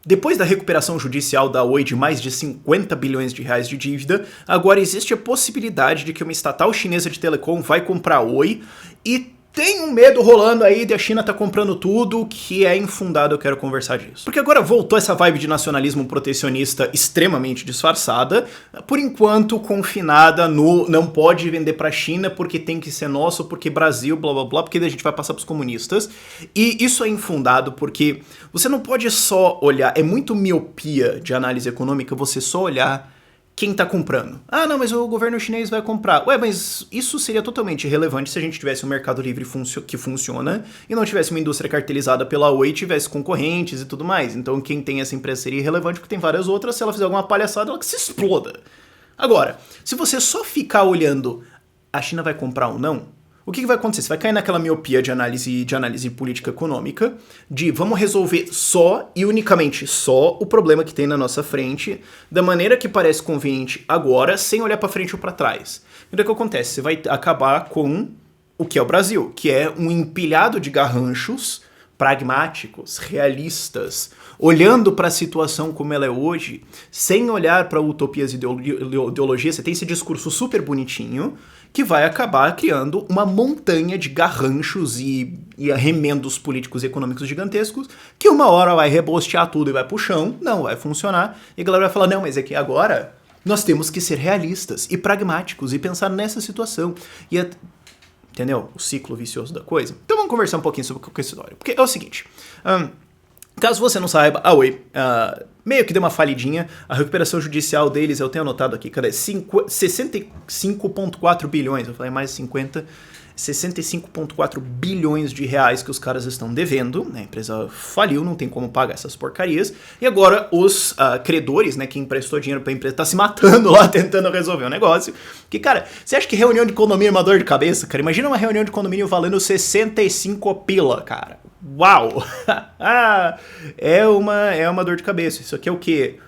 Depois da recuperação judicial da Oi de mais de 50 bilhões de reais de dívida, agora existe a possibilidade de que uma estatal chinesa de telecom vai comprar a Oi e tem um medo rolando aí de a China tá comprando tudo, que é infundado, eu quero conversar disso. Porque agora voltou essa vibe de nacionalismo protecionista extremamente disfarçada, por enquanto confinada no não pode vender pra China porque tem que ser nosso, porque Brasil, blá blá blá, porque daí a gente vai passar pros comunistas. E isso é infundado porque você não pode só olhar, é muito miopia de análise econômica você só olhar quem tá comprando. Ah, não, mas o governo chinês vai comprar. Ué, mas isso seria totalmente irrelevante se a gente tivesse um mercado livre que funciona e não tivesse uma indústria cartelizada pela Oi e tivesse concorrentes e tudo mais. Então quem tem essa empresa seria irrelevante porque tem várias outras. Se ela fizer alguma palhaçada, ela que se exploda. Agora, se você só ficar olhando a China vai comprar ou não, o que vai acontecer? Você vai cair naquela miopia de análise política econômica, de vamos resolver só e unicamente só o problema que tem na nossa frente, da maneira que parece conveniente agora, sem olhar para frente ou para trás. Então o que acontece? Você vai acabar com o que é o Brasil, que é um empilhado de garranchos pragmáticos, realistas, olhando para a situação como ela é hoje, sem olhar para utopias e ideologias. Você tem esse discurso super bonitinho, que vai acabar criando uma montanha de garranchos e arremendos políticos e econômicos gigantescos, que uma hora vai rebostear tudo e vai pro chão, não vai funcionar, e a galera vai falar, não, mas é que agora nós temos que ser realistas e pragmáticos e pensar nessa situação. Entendeu? O ciclo vicioso da coisa. Então vamos conversar um pouquinho sobre a história. Porque é o seguinte, caso você não saiba, a Oi meio que deu uma falidinha. A recuperação judicial deles, eu tenho anotado aqui, cadê? 65,4 bilhões. Eu falei mais de 50. 65,4 bilhões de reais que os caras estão devendo. Né? A empresa faliu, não tem como pagar essas porcarias. E agora os credores, né, que emprestou dinheiro pra empresa, tá se matando lá tentando resolver o negócio. Que, cara, você acha que reunião de condomínio é uma dor de cabeça, cara? Imagina uma reunião de condomínio valendo 65 pila, cara. Uau! é uma dor de cabeça. Isso aqui é o quê?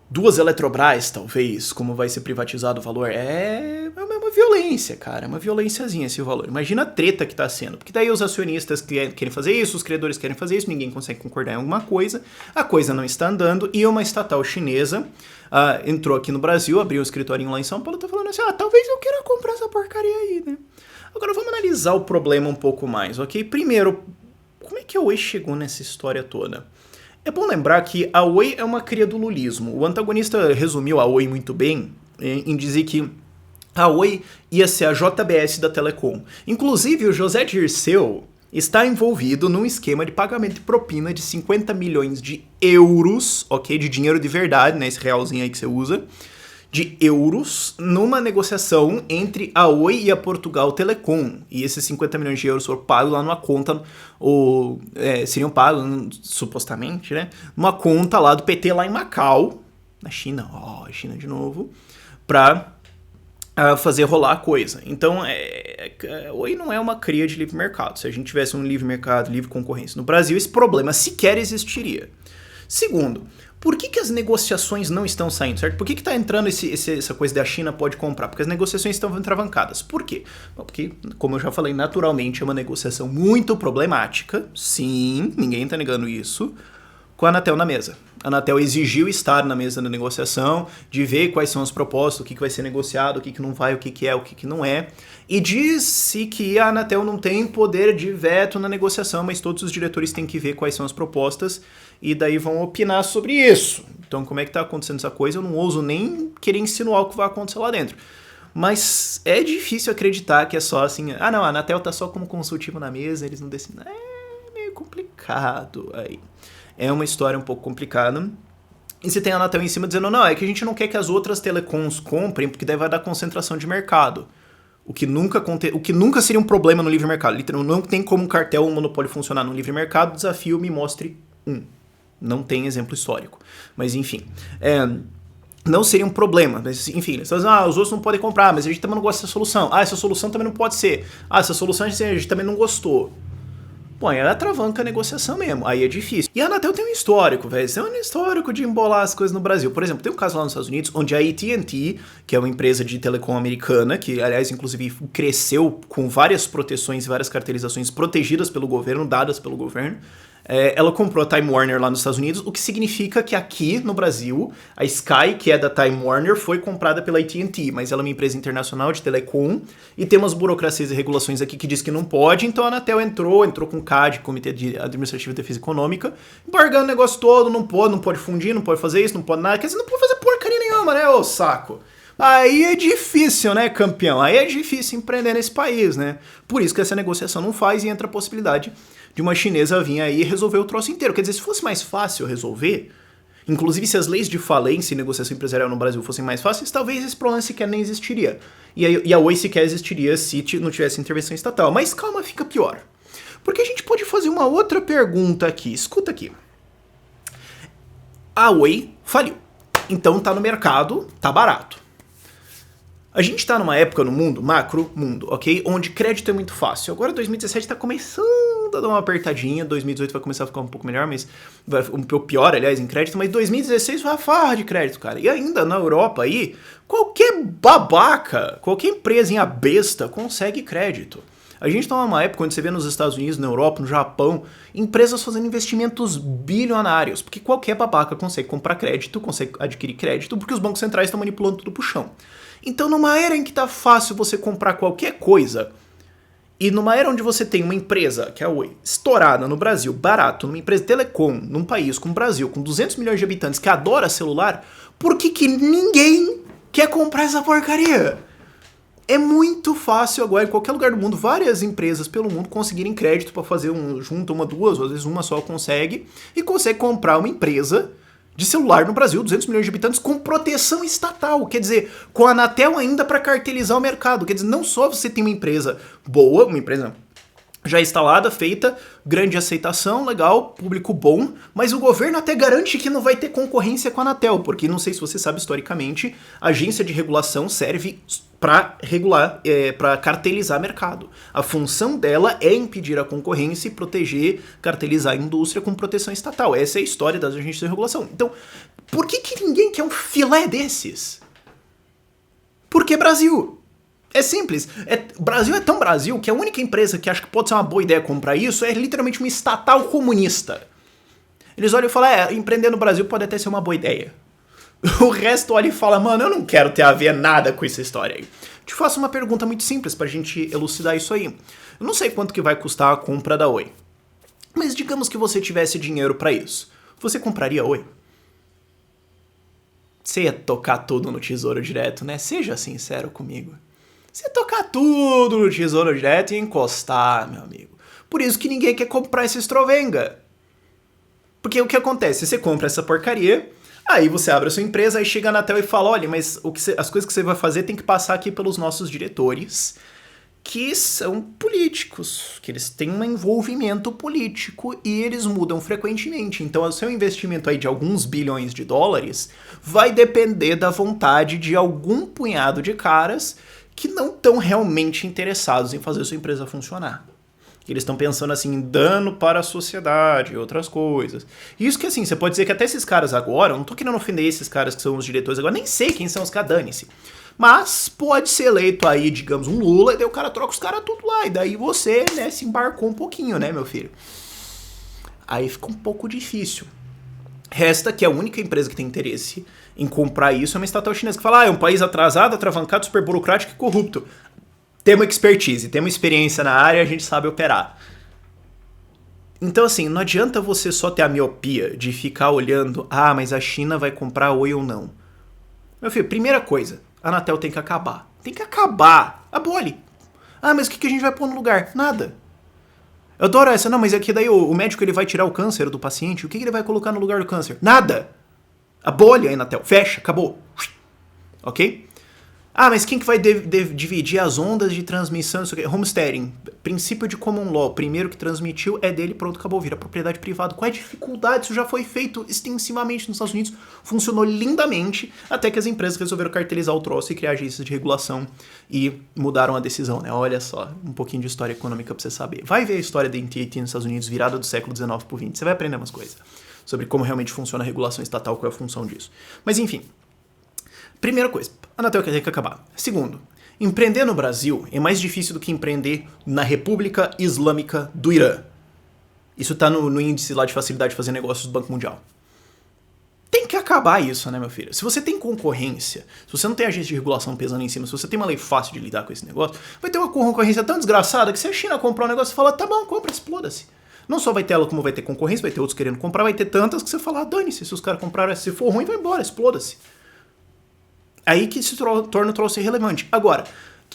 2 Eletrobras, talvez, como vai ser privatizado o valor. É uma violência, cara. É uma violênciazinha esse valor. Imagina a treta que tá sendo. Porque daí os acionistas querem fazer isso, os credores querem fazer isso, ninguém consegue concordar em alguma coisa, a coisa não está andando, e uma estatal chinesa entrou aqui no Brasil, abriu um escritorinho lá em São Paulo e tá falando assim, talvez eu queira comprar essa porcaria aí, né? Agora vamos analisar o problema um pouco mais, ok? Primeiro, como é que a Oi chegou nessa história toda? É bom lembrar que a Oi é uma cria do lulismo. O antagonista resumiu a Oi muito bem em dizer que a Oi ia ser a JBS da Telecom. Inclusive, o José Dirceu está envolvido num esquema de pagamento de propina de 50 milhões de euros, ok? De dinheiro de verdade, né? Esse realzinho aí que você usa. De euros numa negociação entre a Oi e a Portugal Telecom. E esses 50 milhões de euros foram pagos lá numa conta, seriam pagos, supostamente, né? Numa conta lá do PT lá em Macau, na China, China de novo, pra fazer rolar a coisa. Então, a Oi não é uma cria de livre mercado. Se a gente tivesse um livre mercado, livre concorrência no Brasil, esse problema sequer existiria. Segundo, por que as negociações não estão saindo, certo? Por que tá entrando essa coisa da China pode comprar? Porque as negociações estão entravancadas. Por quê? Bom, porque, como eu já falei, naturalmente é uma negociação muito problemática. Sim, ninguém tá negando isso. Com a Anatel na mesa. A Anatel exigiu estar na mesa da negociação, de ver quais são as propostas, o que vai ser negociado, o que não vai, o que é, o que não é. E disse que a Anatel não tem poder de veto na negociação, mas todos os diretores têm que ver quais são as propostas e daí vão opinar sobre isso. Então, como é que tá acontecendo essa coisa? Eu não ouso nem querer insinuar o que vai acontecer lá dentro. Mas é difícil acreditar que é só assim, a Anatel tá só como consultivo na mesa, eles não decidem. É meio complicado aí. É uma história um pouco complicada. E você tem a Anatel em cima dizendo, não, é que a gente não quer que as outras telecoms comprem, porque daí vai dar concentração de mercado. O que nunca seria um problema no livre mercado. Literalmente, não tem como um cartel ou um monopólio funcionar no livre mercado. Desafio, me mostre um. Não tem exemplo histórico. Mas enfim, não seria um problema. Mas, enfim, eles falam, os outros não podem comprar, mas a gente também não gosta dessa solução. Essa solução também não pode ser. Essa solução a gente também não gostou. Bom, aí ela travanca a negociação mesmo, aí é difícil. E a Anatel tem um histórico, velho, tem um histórico de embolar as coisas no Brasil. Por exemplo, tem um caso lá nos Estados Unidos, onde a AT&T, que é uma empresa de telecom americana, que aliás, inclusive, cresceu com várias proteções e várias cartelizações protegidas pelo governo, dadas pelo governo, ela comprou a Time Warner lá nos Estados Unidos, o que significa que aqui no Brasil, a Sky, que é da Time Warner, foi comprada pela AT&T, mas ela é uma empresa internacional de telecom, e tem umas burocracias e regulações aqui que diz que não pode, então a Anatel entrou com o CAD, Comitê de Administrativo de Defesa Econômica, embargando o negócio todo, não pode fundir, não pode fazer isso, não pode nada, quer dizer, não pode fazer porcaria nenhuma, né, ô saco? Aí é difícil, né, campeão? Aí é difícil empreender nesse país, né? Por isso que essa negociação não faz e entra a possibilidade de uma chinesa vir aí e resolver o troço inteiro. Quer dizer, se fosse mais fácil resolver, inclusive se as leis de falência e negociação empresarial no Brasil fossem mais fáceis, talvez esse problema sequer nem existiria. E a Oi sequer existiria se não tivesse intervenção estatal. Mas calma, fica pior. Porque a gente pode fazer uma outra pergunta aqui. Escuta aqui. A Oi faliu. Então tá no mercado, tá barato. A gente tá numa época no mundo, macro mundo, ok? Onde crédito é muito fácil. Agora 2017 tá começando a dar uma apertadinha, 2018 vai começar a ficar um pouco melhor, mas um pouco pior, aliás, em crédito, mas 2016 vai a farra de crédito, cara. E ainda na Europa aí, qualquer babaca, qualquer empresinha besta consegue crédito. A gente tá numa época onde você vê nos Estados Unidos, na Europa, no Japão, empresas fazendo investimentos bilionários, porque qualquer babaca consegue comprar crédito, consegue adquirir crédito, porque os bancos centrais estão manipulando tudo pro chão. Então, numa era em que tá fácil você comprar qualquer coisa, e numa era onde você tem uma empresa, que é a Oi, estourada no Brasil, barato, numa empresa de telecom, num país como o Brasil, com 200 milhões de habitantes, que adora celular, por que ninguém quer comprar essa porcaria? É muito fácil agora, em qualquer lugar do mundo, várias empresas pelo mundo conseguirem crédito para fazer junto uma, duas, ou às vezes uma só consegue, e consegue comprar uma empresa de celular no Brasil, 200 milhões de habitantes, com proteção estatal, quer dizer, com a Anatel ainda para cartelizar o mercado, quer dizer, não só você tem uma empresa boa, uma empresa já instalada, feita, grande aceitação, legal, público bom, mas o governo até garante que não vai ter concorrência com a Anatel, porque não sei se você sabe historicamente, a agência de regulação serve para regular, para cartelizar mercado. A função dela é impedir a concorrência e proteger, cartelizar a indústria com proteção estatal. Essa é a história das agências de regulação. Então, por que ninguém quer um filé desses? Porque Brasil. É simples. Brasil é tão Brasil que a única empresa que acha que pode ser uma boa ideia comprar isso é literalmente uma estatal comunista. Eles olham e falam, empreender no Brasil pode até ser uma boa ideia. O resto olha e fala, mano, eu não quero ter a ver nada com essa história aí. Te faço uma pergunta muito simples pra gente elucidar isso aí. Eu não sei quanto que vai custar a compra da Oi. Mas digamos que você tivesse dinheiro pra isso. Você compraria a Oi? Você ia tocar tudo no Tesouro Direto, né? Seja sincero comigo. Você ia tocar tudo no Tesouro Direto e encostar, meu amigo. Por isso que ninguém quer comprar essa estrovenga. Porque o que acontece? Você compra essa porcaria, aí você abre a sua empresa, aí chega na Anatel e fala, olha, mas as coisas que você vai fazer tem que passar aqui pelos nossos diretores, que são políticos, que eles têm um envolvimento político e eles mudam frequentemente. Então o seu investimento aí de alguns bilhões de dólares vai depender da vontade de algum punhado de caras que não estão realmente interessados em fazer a sua empresa funcionar. Eles estão pensando assim em dano para a sociedade e outras coisas. Isso que assim, você pode dizer que até esses caras agora, eu não tô querendo ofender esses caras que são os diretores agora, nem sei quem são os caras, dane-se. Mas pode ser eleito aí, digamos, um Lula, e daí o cara troca os caras tudo lá. E daí você, né, se embarcou um pouquinho, né, meu filho? Aí fica um pouco difícil. Resta que a única empresa que tem interesse em comprar isso é uma estatal chinesa que fala, é um país atrasado, atravancado, super burocrático e corrupto. Temos expertise, temos experiência na área, a gente sabe operar. Então assim, não adianta você só ter a miopia de ficar olhando, mas a China vai comprar Oi ou não. Meu filho, primeira coisa, a Anatel tem que acabar. Tem que acabar. Abole. Mas o que a gente vai pôr no lugar? Nada. Eu adoro essa. Não, mas aqui daí o médico ele vai tirar o câncer do paciente. O que ele vai colocar no lugar do câncer? Nada. Abole a Anatel. Fecha. Acabou. Ok? Mas quem que vai dividir as ondas de transmissão? Homesteading. Princípio de common law. O primeiro que transmitiu é dele, pronto, acabou. Vira propriedade privada. Qual é a dificuldade? Isso já foi feito extensivamente nos Estados Unidos. Funcionou lindamente até que as empresas resolveram cartelizar o troço e criar agências de regulação e mudaram a decisão, né? Olha só, um pouquinho de história econômica pra você saber. Vai ver a história da AT&T nos Estados Unidos, virada do século XIX pro XX. Você vai aprender umas coisas sobre como realmente funciona a regulação estatal, qual é a função disso. Mas enfim. Primeira coisa, a Anatel tem que acabar. Segundo, empreender no Brasil é mais difícil do que empreender na República Islâmica do Irã. Isso tá no índice lá de facilidade de fazer negócios do Banco Mundial. Tem que acabar isso, né, meu filho? Se você tem concorrência, se você não tem agente de regulação pesando em cima, se você tem uma lei fácil de lidar com esse negócio, vai ter uma concorrência tão desgraçada que se a China comprar um negócio, você fala, tá bom, compra, exploda-se. Não só vai ter ela, como vai ter concorrência, vai ter outros querendo comprar, vai ter tantas que você fala, dane-se, se os caras compraram, se for ruim, vai embora, exploda-se. Aí que se torna o troço irrelevante. Agora,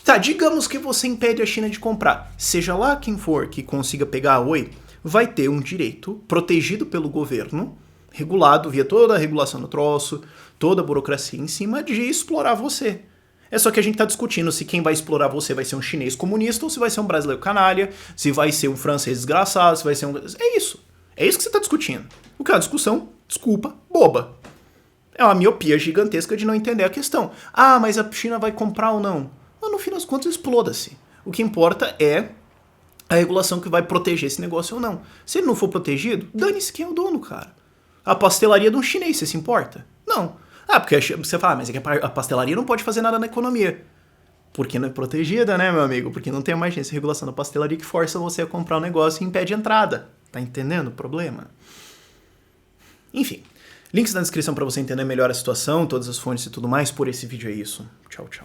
tá, digamos que você impede a China de comprar. Seja lá quem for que consiga pegar a Oi, vai ter um direito protegido pelo governo, regulado via toda a regulação do troço, toda a burocracia em cima de explorar você. É só que a gente tá discutindo se quem vai explorar você vai ser um chinês comunista ou se vai ser um brasileiro canalha, se vai ser um francês desgraçado, se vai ser um... É isso. É isso que você tá discutindo. O que é uma discussão, desculpa, boba. É uma miopia gigantesca de não entender a questão. Ah, mas a China vai comprar ou não? Mas no fim das contas, exploda-se. O que importa é a regulação que vai proteger esse negócio ou não. Se ele não for protegido, dane-se quem é o dono, cara. A pastelaria de um chinês, você se importa? Não. Ah, porque você fala, mas é que a pastelaria não pode fazer nada na economia. Porque não é protegida, né, meu amigo? Porque não tem uma agência de regulação da pastelaria que força você a comprar um negócio e impede a entrada. Tá entendendo o problema? Enfim. Links na descrição para você entender melhor a situação, todas as fontes e tudo mais. Por esse vídeo é isso. Tchau, tchau.